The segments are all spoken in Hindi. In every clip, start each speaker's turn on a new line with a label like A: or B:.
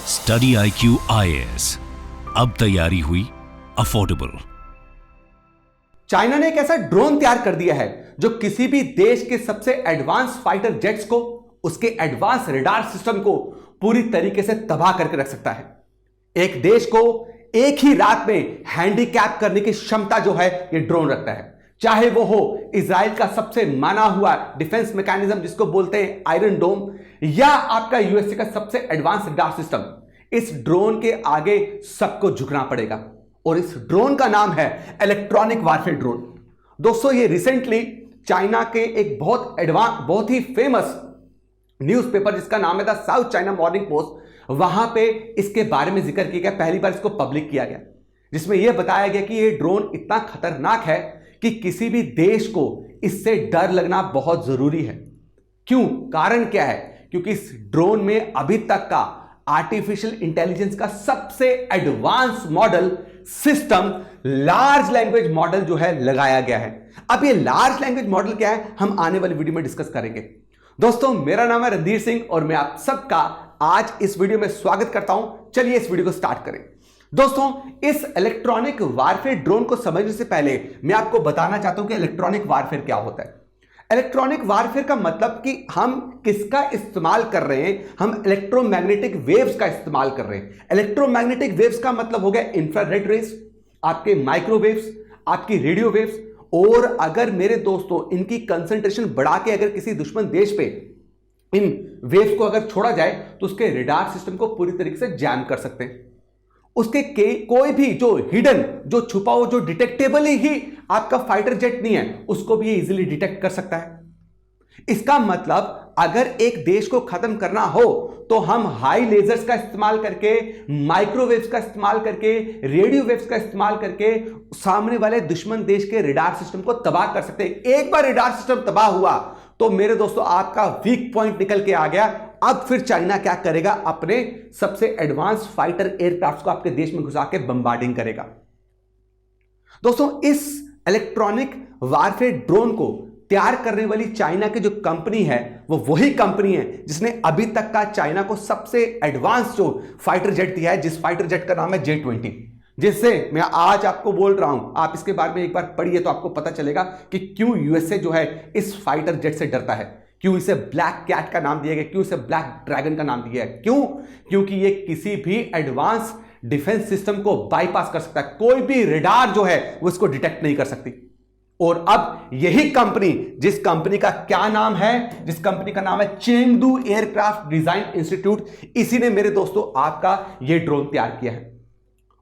A: स्टडी IQ IAS, अब तैयारी हुई अफोर्डेबल।
B: चाइना ने एक ऐसा ड्रोन तैयार कर दिया है जो किसी भी देश के सबसे एडवांस फाइटर जेट्स को, उसके एडवांस रडार सिस्टम को पूरी तरीके से तबाह करके रख सकता है। एक देश को एक ही रात में हैंडीकैप करने की क्षमता जो है यह ड्रोन रखता है। चाहे वो हो इजराइल का सबसे माना हुआ डिफेंस मैकेनिज्म जिसको बोलते हैं आयरन डोम, या आपका यूएसए का सबसे एडवांस रडार सिस्टम, इस ड्रोन के आगे सबको झुकना पड़ेगा। और इस ड्रोन का नाम है इलेक्ट्रॉनिक वारफेयर ड्रोन। दोस्तों, ये रिसेंटली चाइना के एक बहुत ही फेमस न्यूज़पेपर जिसका नाम है the south China morning post, वहां पे इसके बारे में जिक्र किया गया, पहली बार इसको पब्लिक किया गया, जिसमें यह बताया गया कि यह ड्रोन इतना खतरनाक है कि किसी भी देश को इससे डर लगना बहुत जरूरी है। क्यों? कारण क्या है? क्योंकि इस ड्रोन में अभी तक का आर्टिफिशियल इंटेलिजेंस का सबसे advance model system large language model जो है लगाया गया है। अब ये लार्ज लैंग्वेज मॉडल क्या है, हम आने वाली वीडियो में डिस्कस करेंगे। दोस्तों, मेरा नाम है रणधीर सिंह और मैं आप सबका आज इस वीडियो में स्वागत करता हूं। चलिए इस वीडियो को स्टार्ट करें। दोस्तों, इस इलेक्ट्रॉनिक वारफेयर ड्रोन को समझने से पहले मैं आपको बताना चाहता हूं कि इलेक्ट्रॉनिक वारफेयर क्या होता है। इलेक्ट्रॉनिक वारफेयर का मतलब कि हम किसका इस्तेमाल कर रहे हैं, हम इलेक्ट्रोमैग्नेटिक वेव्स का इस्तेमाल कर रहे हैं। इलेक्ट्रोमैग्नेटिक वेव्स का मतलब हो गया इंफ्रारेड रेस, आपके माइक्रोवेव्स, आपकी रेडियो वेव्स। और अगर मेरे दोस्तों इनकी कंसंट्रेशन बढ़ा के अगर किसी दुश्मन देश पे इन वेव्स को अगर छोड़ा जाए तो उसके रडार सिस्टम को पूरी तरीके से जैम कर सकते हैं। उसके कोई भी जो हिडन, जो छुपा हो, जो डिटेक्टेबल ही आपका फाइटर जेट नहीं है, उसको भी ये इजीली डिटेक्ट कर सकता है। इसका मतलब अगर एक देश को खत्म करना हो तो हम हाई लेजर्स का इस्तेमाल करके, माइक्रोवेव्स का इस्तेमाल करके, रेडियो वेव्स का इस्तेमाल करके सामने वाले दुश्मन देश के रडार सिस्टम को तबाह कर सकते हैं। एक बार रडार सिस्टम तबाह हुआ तो मेरे दोस्तों आपका वीक पॉइंट निकल के आ गया। अब फिर चाइना क्या करेगा, अपने सबसे एडवांस फाइटर एयरक्राफ्ट को आपके देश में घुसा के बम्बार्डिंग करेगा। दोस्तों, इस इलेक्ट्रॉनिक वारफेयर ड्रोन को तैयार करने वाली चाइना की जो कंपनी है वो वही कंपनी है जिसने अभी तक का चाइना को सबसे एडवांस जो फाइटर जेट दिया है, जिस फाइटर जेट का नाम है J-20, जिससे मैं आज आपको बोल रहा हूं। आप इसके बारे में एक बार पढ़िए तो आपको पता चलेगा कि क्यों यूएसए जो है इस फाइटर जेट से डरता है, क्यों इसे ब्लैक कैट का नाम दिया गया, क्यों इसे ब्लैक ड्रैगन का नाम दिया है। क्यों? क्योंकि ये किसी भी एडवांस डिफेंस सिस्टम को बाईपास कर सकता है। कोई भी रडार जो है वो इसको डिटेक्ट नहीं कर सकती। और अब यही कंपनी, जिस कंपनी का क्या नाम है, जिस कंपनी का नाम है चेंगडू एयरक्राफ्ट डिजाइन इंस्टीट्यूट, इसी ने मेरे दोस्तों आपका यह ड्रोन तैयार किया है।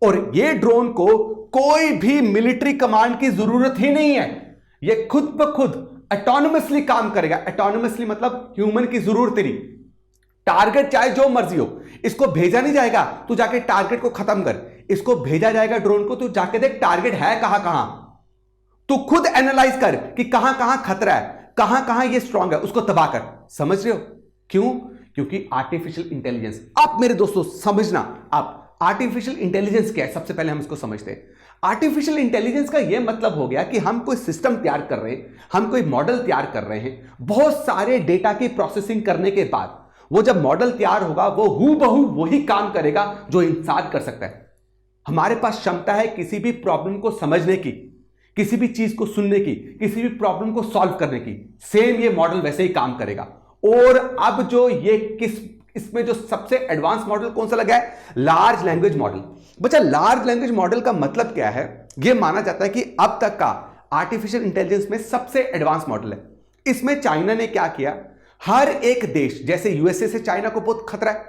B: और यह ड्रोन को कोई भी मिलिट्री कमांड की जरूरत ही नहीं है। यह खुद ब खुद ऑटोनोमसली काम करेगा। ऑटोनोमसली मतलब ह्यूमन की जरूरत नहीं। टारगेट चाहे जो मर्जी हो, इसको भेजा नहीं जाएगा तू जाके टारगेट को खत्म कर, इसको भेजा जाएगा ड्रोन को, तू जाके देख टारगेट है कहां कहां, तू खुद एनालाइज कर कि कहां कहां खतरा है, कहां कहां ये स्ट्रांग है, उसको तबाह कर। समझ रहे हो? क्यों? क्योंकि आर्टिफिशियल इंटेलिजेंस। आप मेरे दोस्तों समझना, आप आर्टिफिशियल इंटेलिजेंस क्या है, सबसे पहले हम इसको समझते हैं। आर्टिफिशियल इंटेलिजेंस का यह मतलब हो गया कि हम कोई सिस्टम तैयार कर रहे हैं, हम कोई मॉडल तैयार कर रहे हैं। बहुत सारे डेटा की प्रोसेसिंग करने के बाद वो जब मॉडल तैयार होगा वो हूबहू वही काम करेगा जो इंसान कर सकता है। हमारे पास क्षमता है किसी भी प्रॉब्लम को समझने की, किसी भी चीज को सुनने की, किसी भी प्रॉब्लम को सॉल्व करने की। सेम ये मॉडल वैसे ही काम करेगा। और अब जो इसमें जो सबसे एडवांस मॉडल कौन सा लगा है, लार्ज लैंग्वेज मॉडल। बच्चा, लार्ज लैंग्वेज मॉडल का मतलब क्या है? यह माना जाता है कि अब तक का आर्टिफिशियल इंटेलिजेंस में सबसे एडवांस मॉडल है। इसमें चाइना ने क्या किया, हर एक देश, जैसे यूएसए से चाइना को बहुत खतरा है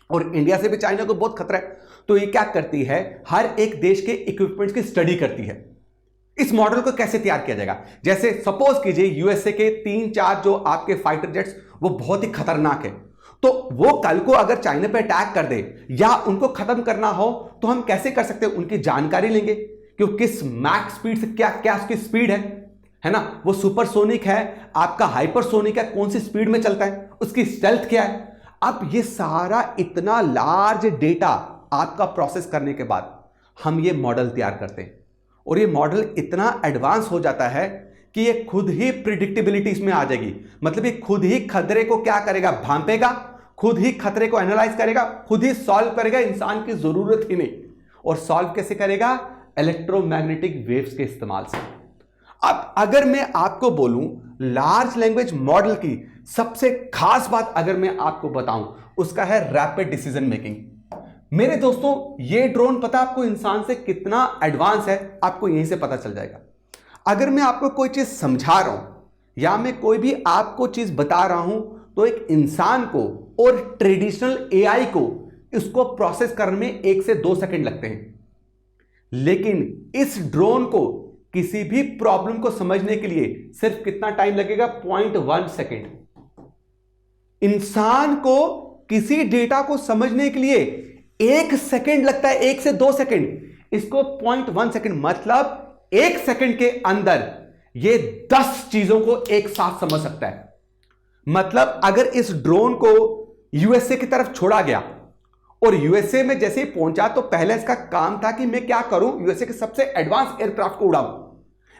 B: और इंडिया से भी चाइना को बहुत खतरा है, तो ये क्या करती है, हर एक देश के इक्विपमेंट्स की स्टडी करती है। इस मॉडल को कैसे तैयार किया जाएगा? जैसे सपोज कीजिए यूएसए के 3-4 जो आपके फाइटर जेट्स वो बहुत ही खतरनाक है, तो वो कल को अगर चाइना पे अटैक कर दे या उनको खत्म करना हो तो हम कैसे कर सकते हैं? उनकी जानकारी लेंगे कि किस मैक्स स्पीड से क्या उसकी स्पीड है ना, वो सुपरसोनिक है, आपका हाइपरसोनिक है, कौन सी स्पीड में चलता है, उसकी स्टेल्थ क्या है। अब ये सारा इतना लार्ज डेटा आपका प्रोसेस करने के बाद हम ये मॉडल तैयार करते हैं। और ये मॉडल इतना एडवांस हो जाता है कि ये खुद ही प्रिडिक्टेबिलिटी इसमें आ जाएगी। मतलब ये खुद ही खतरे को क्या करेगा, भांपेगा, खुद ही खतरे को एनालाइज करेगा, खुद ही सॉल्व करेगा, इंसान की जरूरत ही नहीं। और सॉल्व कैसे करेगा? इलेक्ट्रोमैग्नेटिक वेव्स के इस्तेमाल से। अब अगर मैं आपको बोलूं लार्ज लैंग्वेज मॉडल की सबसे खास बात अगर मैं आपको बताऊं, उसका है रैपिड डिसीजन मेकिंग। मेरे दोस्तों, ये ड्रोन पता आपको इंसान से कितना एडवांस है, आपको यहीं से पता चल जाएगा। अगर मैं आपको कोई चीज समझा रहा हूं या मैं कोई भी आपको चीज बता रहा हूं, तो एक इंसान को और ट्रेडिशनल एआई को इसको प्रोसेस करने में 1 से 2 सेकंड लगते हैं, लेकिन इस ड्रोन को किसी भी प्रॉब्लम को समझने के लिए सिर्फ कितना टाइम लगेगा? 0.1 सेकंड। इंसान को किसी डेटा को समझने के लिए 1 सेकंड लगता है, 1 से 2 सेकंड, इसको 0.1 सेकंड, मतलब 1 सेकंड के अंदर ये 10 चीजों को एक साथ समझ सकता है। मतलब अगर इस ड्रोन को यूएसए की तरफ छोड़ा गया और यूएसए में जैसे ही पहुंचा, तो पहले इसका काम था कि मैं क्या करूं, यूएसए के सबसे एडवांस एयरक्राफ्ट को उड़ाऊं।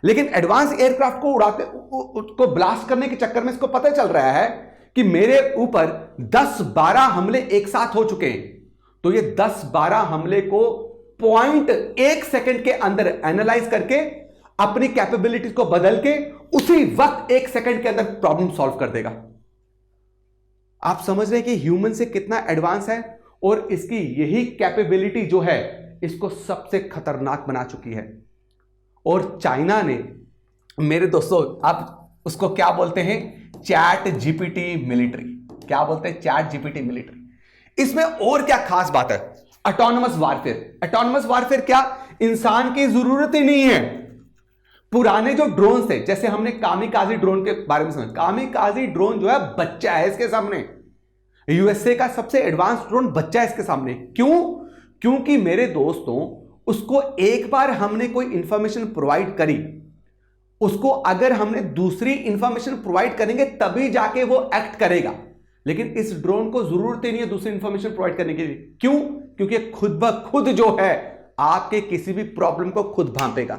B: लेकिन एडवांस एयरक्राफ्ट को उड़ाते को ब्लास्ट करने के चक्कर में इसको पता चल रहा है कि मेरे ऊपर 10-12 हमले एक साथ हो चुके हैं। तो ये 10-12 हमले को 0.1 सेकंड के अंदर एनालाइज करके अपनी कैपेबिलिटीज को बदल के उसी वक्त 1 सेकंड के अंदर प्रॉब्लम सॉल्व कर देगा। आप समझ रहे हैं कि ह्यूमन से कितना एडवांस है, और इसकी यही कैपेबिलिटी जो है इसको सबसे खतरनाक बना चुकी है। और चाइना ने, मेरे दोस्तों, आप उसको क्या बोलते हैं? Chat GPT military. क्या बोलते हैं? Chat GPT military. इसमें और क्या खास बात है? Autonomous warfare. ऑटोनमस वारफेयर क्या? इंसान की जरूरत ही नहीं है। पुराने जो ड्रोन थे, जैसे हमने कामिकाजी ड्रोन के बारे में समझा, कामिकाजी ड्रोन जो है बच्चा है इसके सामने। यूएसए का सबसे एडवांस ड्रोन बच्चा है इसके सामने। क्यों? क्योंकि मेरे दोस्तों, उसको एक बार हमने कोई इंफॉर्मेशन प्रोवाइड करी, उसको अगर हमने दूसरी इंफॉर्मेशन प्रोवाइड करेंगे तभी जाके वो एक्ट करेगा। लेकिन इस ड्रोन को जरूरत ही नहीं है दूसरी इंफॉर्मेशन प्रोवाइड करने के लिए। क्यों? क्योंकि खुद ब खुद जो है आपके किसी भी प्रॉब्लम को खुद भांपेगा,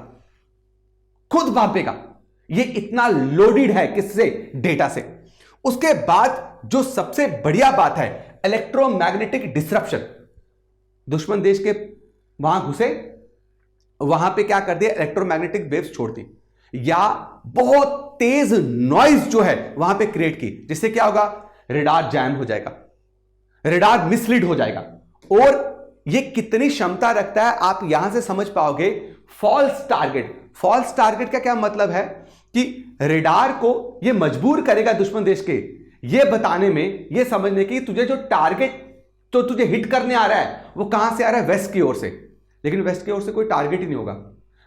B: खुद भांपेगा। ये इतना लोडेड है किससे? डेटा से। उसके बाद जो सबसे बढ़िया बात है, इलेक्ट्रोमैग्नेटिक डिसरप्शन। दुश्मन देश के वहां घुसे, वहां पे क्या कर दिया? इलेक्ट्रोमैग्नेटिक वेव्स छोड़ दी, या बहुत तेज नॉइज जो है वहां पे क्रिएट की, जिससे क्या होगा? रेडार जैम हो जाएगा, रेडार मिसलीड हो जाएगा। और ये कितनी क्षमता रखता है आप यहां से समझ पाओगे। False target. फॉल्स टारगेट का क्या मतलब है? कि रेडार को ये मजबूर करेगा दुश्मन देश के ये बताने में, ये समझने की तुझे जो टारगेट तो तुझे हिट करने आ रहा है वो कहां से आ रहा है? वेस्ट की ओर से। लेकिन वेस्ट की ओर से कोई टारगेट ही नहीं होगा।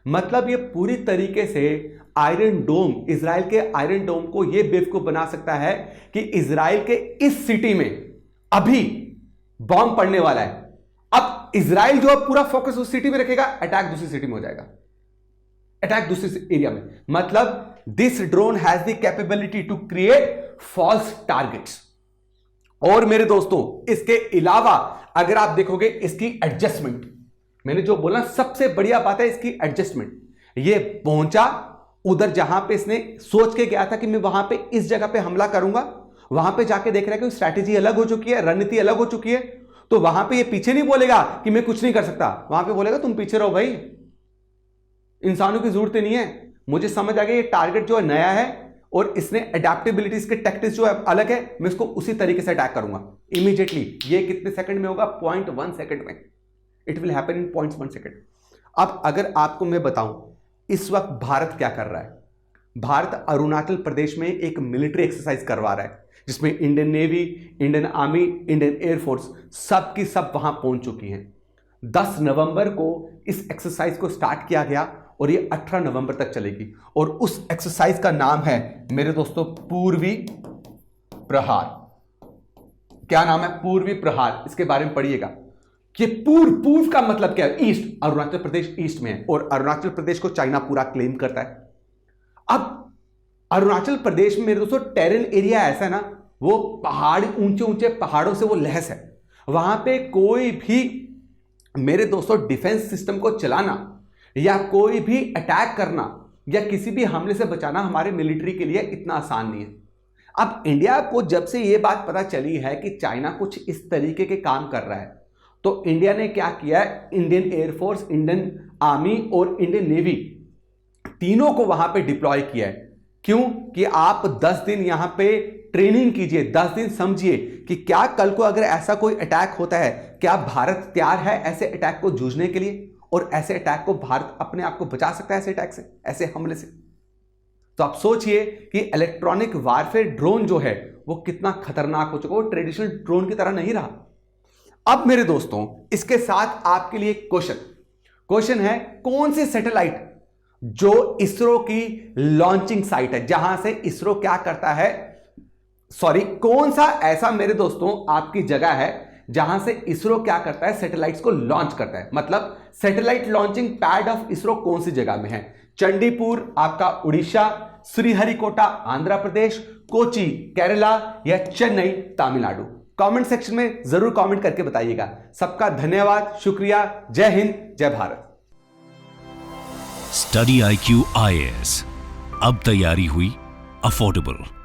B: मतलब ये पूरी तरीके से आयरन डोम, इजराइल के आयरन डोम को ये बेवकूफ बना सकता है कि इजराइल के इस सिटी में अभी बॉम्ब पड़ने वाला है। अब इजराइल जो पूरा फोकस उस सिटी में रखेगा, अटैक दूसरी सिटी में हो जाएगा, अटैक दूसरी एरिया में। मतलब this drone has the capability to create false targets. और मेरे दोस्तों, इसके अलावा अगर आप देखोगे इसकी एडजस्टमेंट, मैंने जो बोला सबसे बढ़िया बात है इसकी एडजस्टमेंट। ये पहुंचा उधर जहां पे इसने सोच के गया था कि मैं वहां पे इस जगह पे हमला करूंगा, वहां पे जाके देख रहा है कि स्ट्रैटेजी अलग हो चुकी है, रणनीति अलग हो चुकी है। तो वहां पे ये पीछे नहीं बोलेगा कि मैं कुछ नहीं कर सकता, वहां पे बोलेगा तुम पीछे रहो भाई, इंसानों की जरूरत नहीं है। मुझे समझ आ गया ये टारगेट जो है नया है और इसने अडेप्टेबिलिटी, इसके टैक्टिक्स जो है अलग है, मैं इसको उसी तरीके से अटैक करूंगा इमीडिएटली। ये कितने सेकंड में होगा? 0.1 सेकंड में। It will happen in 0.1 second. अब अगर आपको मैं बताऊं इस वक्त भारत क्या कर रहा है, भारत अरुणाचल प्रदेश में एक मिलिट्री एक्सरसाइज करवा रहा है, जिसमें Indian navy, Indian army, Indian air force सब की सब वहां पहुंच चुकी हैं। 10 नवंबर को इस एक्सरसाइज को स्टार्ट किया गया और ये 18 नवंबर तक चलेगी। और उस एक्सरसाइज का नाम है मेरे दोस्तों पूर्वी प्रहार। क्या नाम है? पूर्वी प्रहार। इसके बारे में पढ़िएगा कि पूर्व का मतलब क्या है? ईस्ट। अरुणाचल प्रदेश ईस्ट में है और अरुणाचल प्रदेश को चाइना पूरा क्लेम करता है। अब अरुणाचल प्रदेश में मेरे दोस्तों टेरेन एरिया ऐसा है ना, वो पहाड़, ऊंचे ऊंचे पहाड़ों से वो लहस है। वहां पे कोई भी मेरे दोस्तों डिफेंस सिस्टम को चलाना या कोई भी अटैक करना या किसी भी हमले से बचाना हमारे मिलिट्री के लिए इतना आसान नहीं है। अब इंडिया को जब से यह बात पता चली है कि चाइना कुछ इस तरीके के काम कर रहा है, तो इंडिया ने क्या किया है, इंडियन एयरफोर्स, इंडियन आर्मी और इंडियन नेवी तीनों को वहां पे डिप्लॉय किया है। क्यों? कि आप 10 दिन यहां पे ट्रेनिंग कीजिए, 10 दिन समझिए कि क्या कल को अगर ऐसा कोई अटैक होता है, क्या भारत तैयार है ऐसे अटैक को जूझने के लिए, और ऐसे अटैक को भारत अपने आप को बचा सकता है ऐसे अटैक से, ऐसे हमले से। तो आप सोचिए कि इलेक्ट्रॉनिक वारफेयर ड्रोन जो है वो कितना खतरनाक हो चुका है, वो ट्रेडिशनल ड्रोन की तरह नहीं रहा। अब मेरे दोस्तों, इसके साथ आपके लिए क्वेश्चन है, कौन सी सैटेलाइट जो इसरो की लॉन्चिंग साइट है, जहां से इसरो क्या करता है, कौन सा ऐसा मेरे दोस्तों आपकी जगह है जहां से इसरो क्या करता है, सैटेलाइट्स को लॉन्च करता है। मतलब satellite launching pad of ISRO कौन सी जगह में है? चंडीपुर आपका उड़ीसा, श्रीहरिकोटा आंध्र प्रदेश, कोची केरला या चेन्नई तमिलनाडु? कमेंट सेक्शन में जरूर कमेंट करके बताइएगा। सबका धन्यवाद, शुक्रिया, जय हिंद, जय भारत।
A: स्टडी IQ IAS, अब तैयारी हुई अफोर्डेबल।